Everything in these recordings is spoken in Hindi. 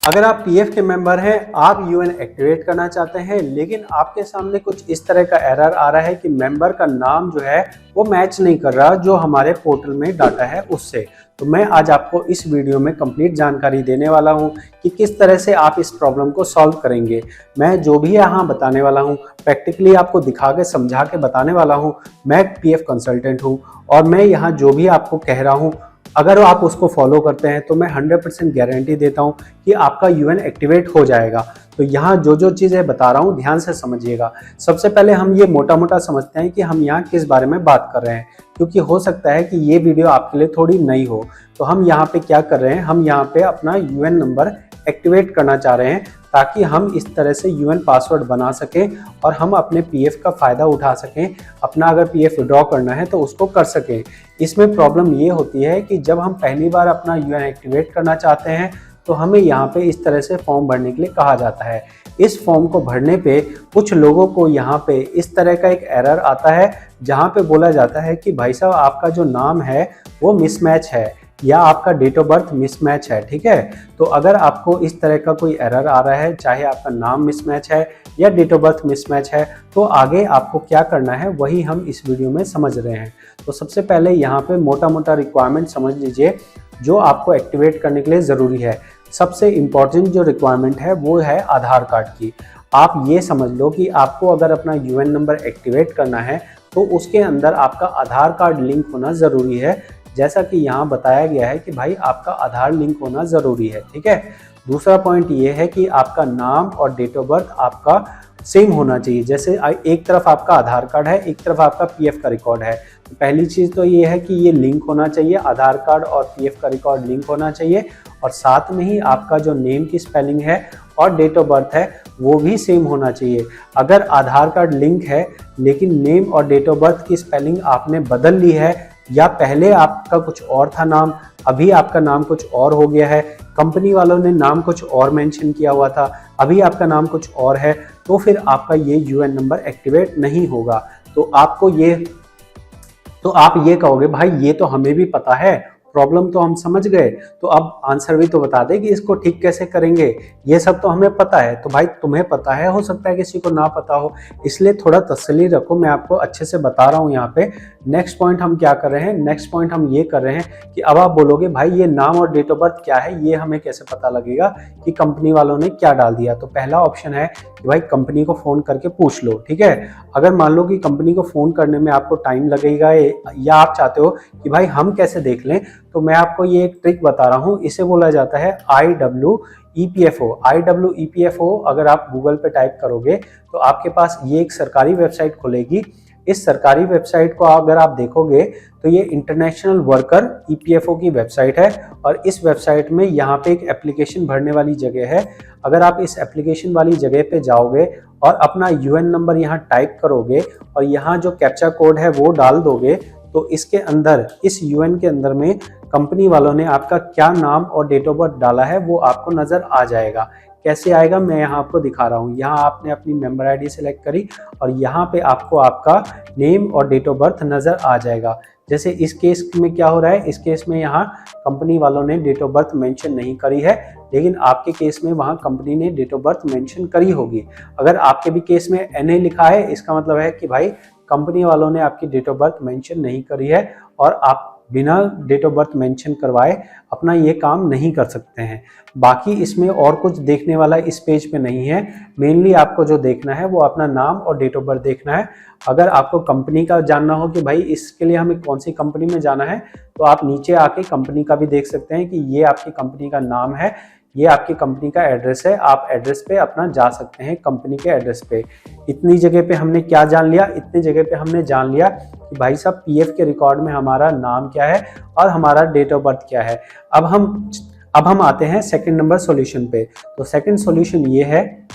अगर आप पीएफ के मेंबर हैं, आप यूएन एक्टिवेट करना चाहते हैं, लेकिन आपके सामने कुछ इस तरह का एरर आ रहा है कि मेंबर का नाम जो है वो मैच नहीं कर रहा जो हमारे पोर्टल में डाटा है उससे, तो मैं आज आपको इस वीडियो में कंप्लीट जानकारी देने वाला हूं कि किस तरह से आप इस प्रॉब्लम को सॉल्व करेंगे। मैं जो भी यहाँ बताने वाला हूँ प्रैक्टिकली आपको दिखा के समझा के बताने वाला हूँ। मैं पीएफ कंसल्टेंट हूँ और मैं यहाँ जो भी आपको कह रहा हूँ अगर आप उसको फॉलो करते हैं तो मैं 100% गारंटी देता हूं कि आपका यूएन एक्टिवेट हो जाएगा। तो यहाँ जो जो चीज़ें बता रहा हूँ ध्यान से समझिएगा। सबसे पहले हम ये मोटा मोटा समझते हैं कि हम यहाँ किस बारे में बात कर रहे हैं, क्योंकि हो सकता है कि ये वीडियो आपके लिए थोड़ी नई हो। तो हम यहाँ पे क्या कर रहे हैं, हम यहाँ पे अपना यूएन नंबर एक्टिवेट करना चाह रहे हैं ताकि हम इस तरह से यूएन पासवर्ड बना सकें और हम अपने पीएफ का फ़ायदा उठा सकें। अपना अगर पीएफ विड्रॉ करना है तो उसको कर सकें। इसमें प्रॉब्लम ये होती है कि जब हम पहली बार अपना यूएन एक्टिवेट करना चाहते हैं तो हमें यहाँ पे इस तरह से फॉर्म भरने के लिए कहा जाता है। इस फॉर्म को भरने पे कुछ लोगों को यहाँ पे इस तरह का एक एरर आता है जहाँ पे बोला जाता है कि भाई साहब आपका जो नाम है वो मिसमैच है या आपका डेट ऑफ बर्थ मिसमैच है। ठीक है, तो अगर आपको इस तरह का कोई एरर आ रहा है, चाहे आपका नाम मिसमैच है या डेट ऑफ बर्थ मिसमैच है, तो आगे आपको क्या करना है वही हम इस वीडियो में समझ रहे हैं। तो सबसे पहले यहाँ पे मोटा मोटा रिक्वायरमेंट समझ लीजिए जो आपको एक्टिवेट करने के लिए ज़रूरी है। सबसे इम्पॉर्टेंट जो रिक्वायरमेंट है वो है आधार कार्ड की। आप ये समझ लो कि आपको अगर अपना यूएन नंबर एक्टिवेट करना है तो उसके अंदर आपका आधार कार्ड लिंक होना ज़रूरी है, जैसा कि यहाँ बताया गया है कि भाई आपका आधार लिंक होना ज़रूरी है। ठीक है, दूसरा पॉइंट ये है कि आपका नाम और डेट ऑफ बर्थ आपका सेम होना चाहिए। जैसे एक तरफ आपका आधार कार्ड है, एक तरफ आपका पीएफ का रिकॉर्ड है, तो पहली चीज़ तो ये है कि ये लिंक होना चाहिए, आधार कार्ड और पीएफ का रिकॉर्ड लिंक होना चाहिए। और साथ में ही आपका जो नेम की स्पेलिंग है और डेट ऑफ बर्थ है वो भी सेम होना चाहिए। अगर आधार कार्ड लिंक है लेकिन नेम और डेट ऑफ बर्थ की स्पेलिंग आपने बदल ली है या पहले आपका कुछ और था नाम, अभी आपका नाम कुछ और हो गया है, कंपनी वालों ने नाम कुछ और मेंशन किया हुआ था, अभी आपका नाम कुछ और है, तो फिर आपका ये यूएन नंबर एक्टिवेट नहीं होगा। तो आप ये कहोगे भाई ये तो हमें भी पता है, प्रॉब्लम तो हम समझ गए, तो अब आंसर भी तो बता दे कि इसको ठीक कैसे करेंगे। ये सब तो हमें पता है। तो भाई तुम्हें पता है, हो सकता है किसी को ना पता हो, इसलिए थोड़ा तसल्ली रखो, मैं आपको अच्छे से बता रहा हूँ। यहाँ पे नेक्स्ट पॉइंट हम क्या कर रहे हैं, नेक्स्ट पॉइंट हम ये कर रहे हैं कि अब आप बोलोगे भाई ये नाम और डेट ऑफ बर्थ क्या है, ये हमें कैसे पता लगेगा कि कंपनी वालों ने क्या डाल दिया। तो पहला ऑप्शन है कि भाई कंपनी को फ़ोन करके पूछ लो। ठीक है, अगर मान लो कि कंपनी को फ़ोन करने में आपको टाइम लगेगा या आप चाहते हो कि भाई हम कैसे देख लें, तो मैं आपको ये एक ट्रिक बता रहा हूँ। इसे बोला जाता है IWEPFO। IWEPFO अगर आप गूगल पे टाइप करोगे तो आपके पास ये एक सरकारी वेबसाइट खुलेगी। इस सरकारी वेबसाइट को अगर आप देखोगे तो ये इंटरनेशनल वर्कर EPFO की वेबसाइट है और इस वेबसाइट में यहाँ पे एक एप्लीकेशन भरने वाली जगह है। अगर आप इस एप्लीकेशन वाली जगह पे जाओगे और अपना यूएन नंबर यहाँ टाइप करोगे और यहाँ जो कैप्चा कोड है वो डाल दोगे, तो इसके अंदर, इस यूएन के अंदर में कंपनी वालों ने आपका क्या नाम और डेट ऑफ बर्थ डाला है वो आपको नज़र आ जाएगा। कैसे आएगा मैं यहाँ आपको दिखा रहा हूँ। यहाँ आपने अपनी मेंबर आईडी सेलेक्ट करी और यहाँ पे आपको आपका नेम और डेट ऑफ बर्थ नज़र आ जाएगा। जैसे इस केस में क्या हो रहा है, इस केस में यहाँ कंपनी वालों ने डेट ऑफ बर्थ मेंशन नहीं करी है, लेकिन आपके केस में वहाँ कंपनी ने डेट ऑफ बर्थ मेंशन करी होगी। अगर आपके भी केस में NA लिखा है, इसका मतलब है कि भाई कंपनी वालों ने आपकी डेट ऑफ बर्थ मेंशन नहीं करी है और आप बिना डेट ऑफ बर्थ मेंशन करवाए अपना ये काम नहीं कर सकते हैं। बाकी इसमें और कुछ देखने वाला इस पेज पे नहीं है। मेनली आपको जो देखना है वो अपना नाम और डेट ऑफ बर्थ देखना है। अगर आपको कंपनी का जानना हो कि भाई इसके लिए हमें कौन सी कंपनी में जाना है, तो आप नीचे आके कंपनी का भी देख सकते हैं कि ये आपकी कंपनी का नाम है, ये आपकी कंपनी का एड्रेस है। आप एड्रेस पे अपना जा सकते हैं, कंपनी के एड्रेस पे। इतनी जगह पे हमने क्या जान लिया, इतनी जगह पे हमने जान लिया कि भाई साहब पीएफ के रिकॉर्ड में हमारा नाम क्या है और हमारा डेट ऑफ बर्थ क्या है। अब हम आते हैं सेकंड नंबर सॉल्यूशन पे। तो सेकंड सॉल्यूशन ये है,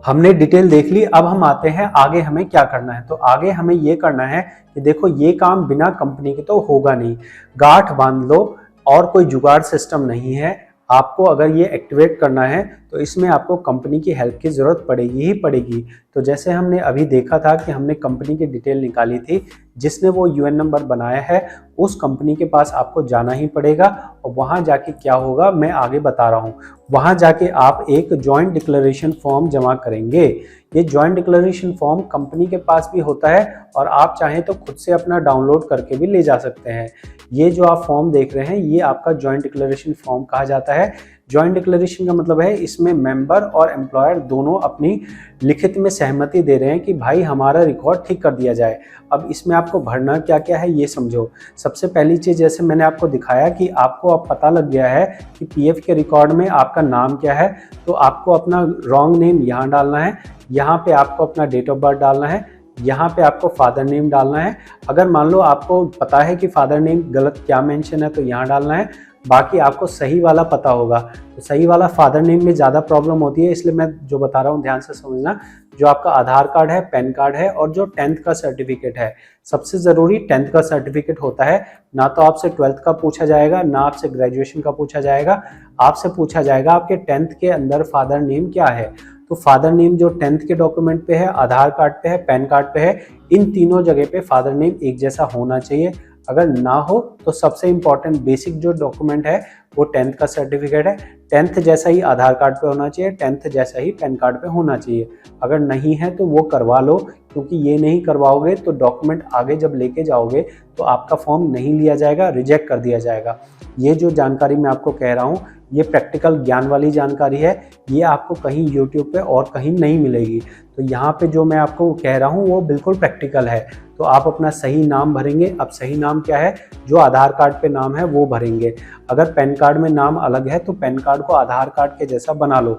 हमने डिटेल देख ली, अब हम आते हैं आगे हमें क्या करना है। तो आगे हमें ये करना है कि देखो ये काम बिना कंपनी के तो होगा नहीं, गांठ बांध लो और कोई जुगाड़ सिस्टम नहीं है। आपको अगर ये एक्टिवेट करना है तो इसमें आपको कंपनी की हेल्प की ज़रूरत पड़ेगी ही पड़ेगी। तो जैसे हमने अभी देखा था कि हमने कंपनी की डिटेल निकाली थी, जिसने वो यूएन नंबर बनाया है उस कंपनी के पास आपको जाना ही पड़ेगा। और वहाँ जाके क्या होगा मैं आगे बता रहा हूँ। वहाँ जाके आप एक जॉइंट डिक्लेरेशन फॉर्म जमा करेंगे। ये जॉइंट डिक्लेरेशन फॉर्म कंपनी के पास भी होता है और आप चाहें तो खुद से अपना डाउनलोड करके भी ले जा सकते हैं। ये जो आप फॉर्म देख रहे हैं ये आपका जॉइंट डिक्लेरेशन फॉर्म कहा जाता है। जॉइंट डिक्लेरेशन का मतलब है इसमें मेंबर और एम्प्लॉयर दोनों अपनी लिखित में सहमति दे रहे हैं कि भाई हमारा रिकॉर्ड ठीक कर दिया जाए। अब इसमें आपको भरना क्या क्या है ये समझो। सबसे पहली चीज़ जैसे मैंने आपको दिखाया कि आपको अब पता लग गया है कि पीएफ के रिकॉर्ड में आपका नाम क्या है, तो आपको अपना रॉन्ग नेम यहाँ डालना है, यहाँ पे आपको अपना डेट ऑफ बर्थ डालना है, यहाँ पे आपको फादर नेम डालना है। अगर मान लो आपको पता है कि फादर नेम गलत क्या मेंशन है तो यहाँ डालना है। बाकी आपको सही वाला पता होगा, तो सही वाला फादर नेम में ज़्यादा प्रॉब्लम होती है, इसलिए मैं जो बता रहा हूँ ध्यान से समझना। जो आपका आधार कार्ड है, पैन कार्ड है और जो 10th का सर्टिफिकेट है, सबसे ज़रूरी 10th का सर्टिफिकेट होता है। ना तो आपसे 12th का पूछा जाएगा, ना आपसे ग्रेजुएशन का पूछा जाएगा, आपसे पूछा जाएगा आपके 10th के अंदर फादर नेम क्या है। तो फादर नेम जो 10th के डॉक्यूमेंट पे है, आधार कार्ड पे है, पैन कार्ड पे है, इन तीनों जगह पे फादर नेम एक जैसा होना चाहिए। अगर ना हो तो सबसे इम्पॉर्टेंट बेसिक जो डॉक्यूमेंट है वो 10th का सर्टिफिकेट है। 10th जैसा ही आधार कार्ड पे होना चाहिए, 10th जैसा ही पैन कार्ड पे होना चाहिए। अगर नहीं है तो वो करवा लो, क्योंकि ये नहीं करवाओगे तो डॉक्यूमेंट आगे जब लेके जाओगे तो आपका फॉर्म नहीं लिया जाएगा, रिजेक्ट कर दिया जाएगा। ये जो जानकारी मैं आपको कह रहा हूँ ये प्रैक्टिकल ज्ञान वाली जानकारी है, ये आपको कहीं यूट्यूब पे और कहीं नहीं मिलेगी। तो यहाँ पे जो मैं आपको कह रहा हूँ वो बिल्कुल प्रैक्टिकल है। तो आप अपना सही नाम भरेंगे। अब सही नाम क्या है, जो आधार कार्ड पे नाम है वो भरेंगे। अगर पैन कार्ड में नाम अलग है तो पैन कार्ड को आधार कार्ड के जैसा बना लो।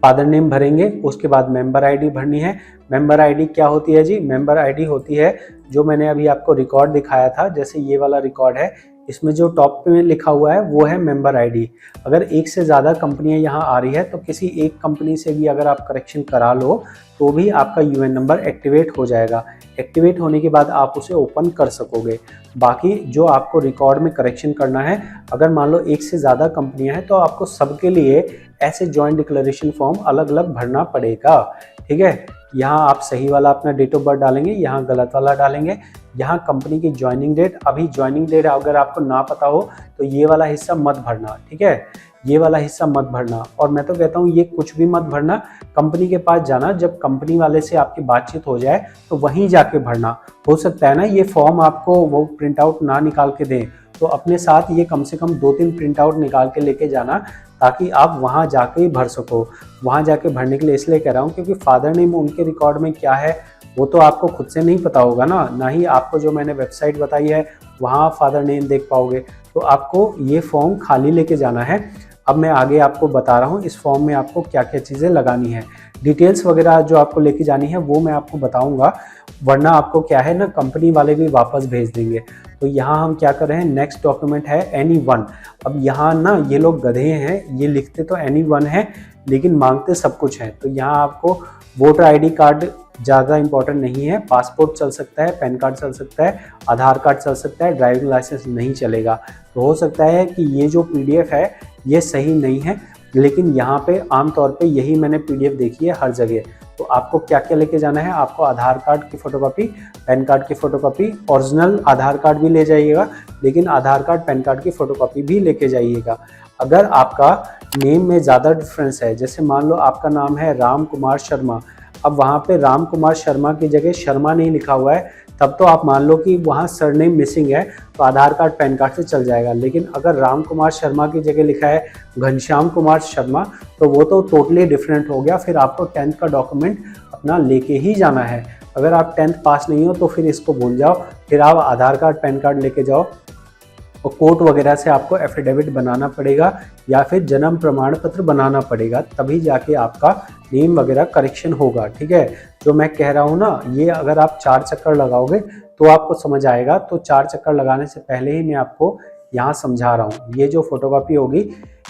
फादर नेम भरेंगे, उसके बाद मेंबर आईडी भरनी है। मेंबर आईडी क्या होती है जी? मेंबर आईडी होती है जो मैंने अभी आपको रिकॉर्ड दिखाया था, जैसे ये वाला रिकॉर्ड है, इसमें जो टॉप पे लिखा हुआ है वो है मेंबर आईडी। अगर एक से ज़्यादा कंपनियां यहाँ आ रही है तो किसी एक कंपनी से भी अगर आप करेक्शन करा लो तो भी आपका यूएन नंबर एक्टिवेट हो जाएगा। एक्टिवेट होने के बाद आप उसे ओपन कर सकोगे। बाकी जो आपको रिकॉर्ड में करेक्शन करना है, अगर मान लो एक से ज़्यादा कंपनियां हैं तो आपको सबके लिए ऐसे जॉइंट डिक्लेरेशन फॉर्म अलग अलग भरना पड़ेगा। ठीक है, यहाँ आप सही वाला अपना डेट ऑफ बर्थ डालेंगे, यहाँ गलत वाला डालेंगे, यहाँ कंपनी की ज्वाइनिंग डेट। अभी ज्वाइनिंग डेट अगर आपको ना पता हो तो ये वाला हिस्सा मत भरना, ठीक है, ये वाला हिस्सा मत भरना। और मैं तो कहता हूँ ये कुछ भी मत भरना, कंपनी के पास जाना, जब कंपनी वाले से आपकी बातचीत हो जाए तो वहीं जाके भरना। हो सकता है ना ये फॉर्म आपको वो प्रिंट आउट ना निकाल के दें, तो अपने साथ ये कम से कम 2-3 प्रिंट आउट निकाल के लेके जाना, ताकि आप वहाँ जाके ही भर सको। वहाँ जाके भरने के लिए इसलिए कह रहा हूँ क्योंकि फादर नेम उनके रिकॉर्ड में क्या है वो तो आपको खुद से नहीं पता होगा ना ही आपको जो मैंने वेबसाइट बताई है वहाँ फादर नेम देख पाओगे। तो आपको ये फॉर्म खाली लेके जाना है। अब मैं आगे आपको बता रहा हूँ इस फॉर्म में आपको क्या क्या चीज़ें लगानी है, डिटेल्स वगैरह जो आपको लेके जानी है वो मैं आपको बताऊँगा, वरना आपको क्या है ना कंपनी वाले भी वापस भेज देंगे। तो यहाँ हम क्या कर रहे हैं, नेक्स्ट डॉक्यूमेंट है एनीवन। अब यहाँ ना ये लोग गधे हैं, ये लिखते तो एनीवन है लेकिन मांगते सब कुछ है। तो यहाँ आपको वोटर आईडी कार्ड ज़्यादा इंपॉर्टेंट नहीं है, पासपोर्ट चल सकता है, पैन कार्ड चल सकता है, आधार कार्ड चल सकता है, ड्राइविंग लाइसेंस नहीं चलेगा। तो हो सकता है कि ये जो पीडीएफ है ये सही नहीं है, लेकिन यहाँ पे आमतौर पे यही मैंने पीडीएफ देखी है हर जगह। तो आपको क्या क्या लेके जाना है, आपको आधार कार्ड की फ़ोटोकॉपी, पैन कार्ड की फ़ोटोकॉपी, ओरिजिनल आधार कार्ड भी ले जाइएगा, लेकिन आधार कार्ड पैन कार्ड की फ़ोटोकॉपी भी लेके जाइएगा। अगर आपका नेम में ज़्यादा डिफरेंस है, जैसे मान लो आपका नाम है राम कुमार शर्मा, अब वहाँ पे राम कुमार शर्मा की जगह शर्मा नहीं लिखा हुआ है, तब तो आप मान लो कि वहाँ सरनेम मिसिंग है, तो आधार कार्ड पैन कार्ड से चल जाएगा। लेकिन अगर राम कुमार शर्मा की जगह लिखा है घनश्याम कुमार शर्मा, तो वो तो टोटली डिफरेंट हो गया। फिर आपको 10th का डॉक्यूमेंट अपना लेके ही जाना है। अगर आप 10th पास नहीं हो तो फिर इसको भूल जाओ, फिर आप आधार कार्ड पैन कार्ड लेके जाओ और कोर्ट वगैरह से आपको एफिडेविट बनाना पड़ेगा या फिर जन्म प्रमाण पत्र बनाना पड़ेगा, तभी जाके आपका नेम वगैरह करेक्शन होगा। ठीक है, जो मैं कह रहा हूँ ना, ये अगर आप 4 चक्कर लगाओगे तो आपको समझ आएगा। तो 4 चक्कर लगाने से पहले ही मैं आपको यहाँ समझा रहा हूँ। ये जो फोटोकॉपी होगी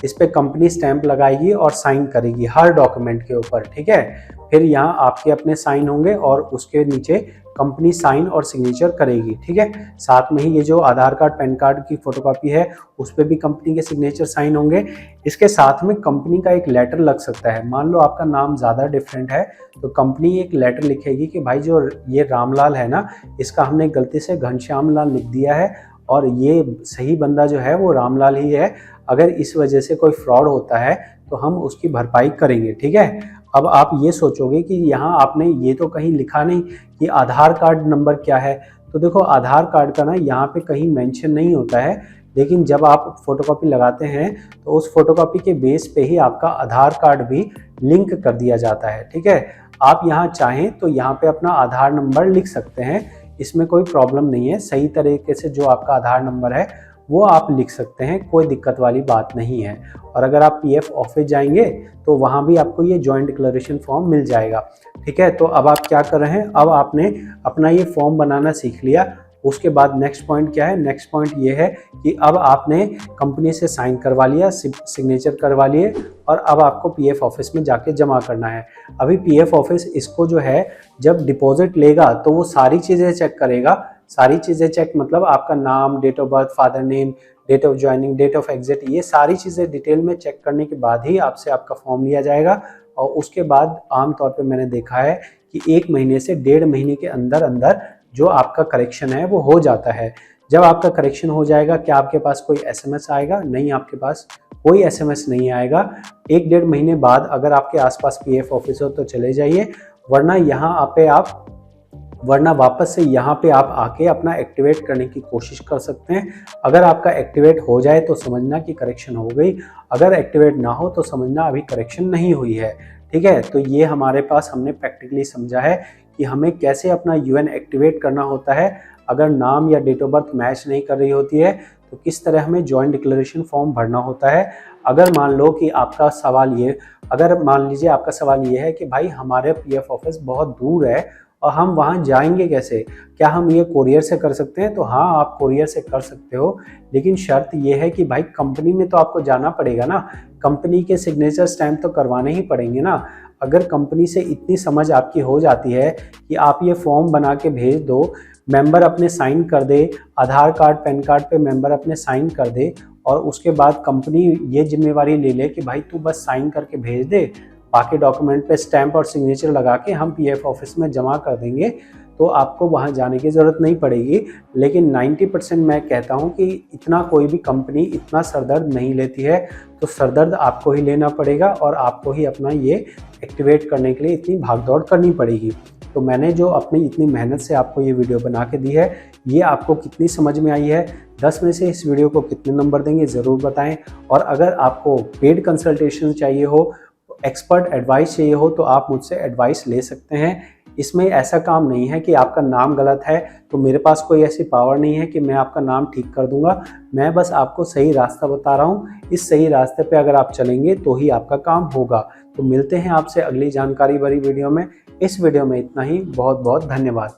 इस पर कंपनी स्टैंप लगाएगी और साइन करेगी हर डॉक्यूमेंट के ऊपर। ठीक है, फिर यहाँ आपके अपने साइन होंगे और उसके नीचे कंपनी साइन और सिग्नेचर करेगी, ठीक है। साथ में ही ये जो आधार कार्ड पैन कार्ड की फोटोकॉपी है उस पर भी कंपनी के सिग्नेचर साइन होंगे। इसके साथ में कंपनी का एक लेटर लग सकता है। मान लो आपका नाम ज़्यादा डिफरेंट है तो कंपनी एक लेटर लिखेगी कि भाई जो ये रामलाल है ना, इसका हमने गलती से घनश्याम लाल लिख दिया है और ये सही बंदा जो है वो रामलाल ही है। अगर इस वजह से कोई फ्रॉड होता है तो हम उसकी भरपाई करेंगे, ठीक है। अब आप ये सोचोगे कि यहाँ आपने ये तो कहीं लिखा नहीं कि आधार कार्ड नंबर क्या है। तो देखो आधार कार्ड का ना यहाँ पे कहीं मेंशन नहीं होता है, लेकिन जब आप फोटोकॉपी लगाते हैं तो उस फोटोकॉपी के बेस पे ही आपका आधार कार्ड भी लिंक कर दिया जाता है, ठीक है। आप यहाँ चाहें तो यहाँ पे अपना आधार नंबर लिख सकते हैं, इसमें कोई प्रॉब्लम नहीं है। सही तरीके से जो आपका आधार नंबर है वो आप लिख सकते हैं, कोई दिक्कत वाली बात नहीं है। और अगर आप पीएफ ऑफिस जाएंगे तो वहाँ भी आपको ये जॉइंट डिक्लेरेशन फॉर्म मिल जाएगा, ठीक है। तो अब आप क्या कर रहे हैं, अब आपने अपना ये फॉर्म बनाना सीख लिया। उसके बाद नेक्स्ट पॉइंट क्या है, नेक्स्ट पॉइंट ये है कि अब आपने कंपनी से साइन करवा लिया, सिग्नेचर करवा लिए और अब आपको पीएफ ऑफिस में जाके जमा करना है। अभी पीएफ ऑफिस इसको जो है जब डिपॉजिट लेगा तो वो सारी चीज़ें चेक करेगा। सारी चीज़ें चेक मतलब आपका नाम, date of birth, father name, date of joining, date of exit, ये सारी चीज़ें डिटेल में चेक करने के बाद ही आपसे आपका फॉर्म लिया जाएगा। और उसके बाद आमतौर पे मैंने देखा है कि 1 महीने से 1.5 महीने के अंदर अंदर जो आपका करेक्शन है वो हो जाता है। जब आपका करेक्शन हो जाएगा, क्या आपके पास कोई एसएमएस आएगा? नहीं, आपके पास कोई एसएमएस नहीं आएगा। 1-1.5 महीने बाद अगर आपके आसपास पीएफ ऑफिस हो तो चले जाइए, वरना वापस से यहाँ पे आप आके अपना एक्टिवेट करने की कोशिश कर सकते हैं। अगर आपका एक्टिवेट हो जाए तो समझना कि करेक्शन हो गई, अगर एक्टिवेट ना हो तो समझना अभी करेक्शन नहीं हुई है, ठीक है। तो ये हमारे पास हमने प्रैक्टिकली समझा है कि हमें कैसे अपना यूएन एक्टिवेट करना होता है। अगर नाम या डेट ऑफ बर्थ मैच नहीं कर रही होती है तो किस तरह हमें जॉइंट डिक्लेरेशन फॉर्म भरना होता है। अगर मान लीजिए आपका सवाल ये है कि भाई हमारे पीएफ ऑफिस बहुत दूर है और हम वहाँ जाएंगे कैसे, क्या हम ये कोरियर से कर सकते हैं? तो हाँ, आप कोरियर से कर सकते हो, लेकिन शर्त ये है कि भाई कंपनी में तो आपको जाना पड़ेगा ना, कंपनी के सिग्नेचर स्टैम्प तो करवाने ही पड़ेंगे ना। अगर कंपनी से इतनी समझ आपकी हो जाती है कि आप ये फॉर्म बना के भेज दो, मेंबर अपने साइन कर दे, आधार कार्ड पैन कार्ड पे मेंबर अपने साइन कर दे और उसके बाद कंपनी ये जिम्मेवारी ले ले कि भाई तू बस साइन करके भेज दे, बाकी डॉक्यूमेंट पे स्टैंप और सिग्नेचर लगा के हम पीएफ ऑफिस में जमा कर देंगे, तो आपको वहाँ जाने की ज़रूरत नहीं पड़ेगी। लेकिन 90% मैं कहता हूँ कि इतना कोई भी कंपनी इतना सरदर्द नहीं लेती है, तो सरदर्द आपको ही लेना पड़ेगा और आपको ही अपना ये एक्टिवेट करने के लिए इतनी भागदौड़ करनी पड़ेगी। तो मैंने जो अपनी इतनी मेहनत से आपको ये वीडियो बना के दी है, ये आपको कितनी समझ में आई है? 10 में से इस वीडियो को कितने नंबर देंगे ज़रूर बताएं। और अगर आपको पेड कंसल्टेशन चाहिए हो, एक्सपर्ट एडवाइस चाहिए हो, तो आप मुझसे एडवाइस ले सकते हैं। इसमें ऐसा काम नहीं है कि आपका नाम गलत है तो मेरे पास कोई ऐसी पावर नहीं है कि मैं आपका नाम ठीक कर दूंगा। मैं बस आपको सही रास्ता बता रहा हूँ, इस सही रास्ते पे अगर आप चलेंगे तो ही आपका काम होगा। तो मिलते हैं आपसे अगली जानकारी भरी वीडियो में। इस वीडियो में इतना ही, बहुत बहुत धन्यवाद।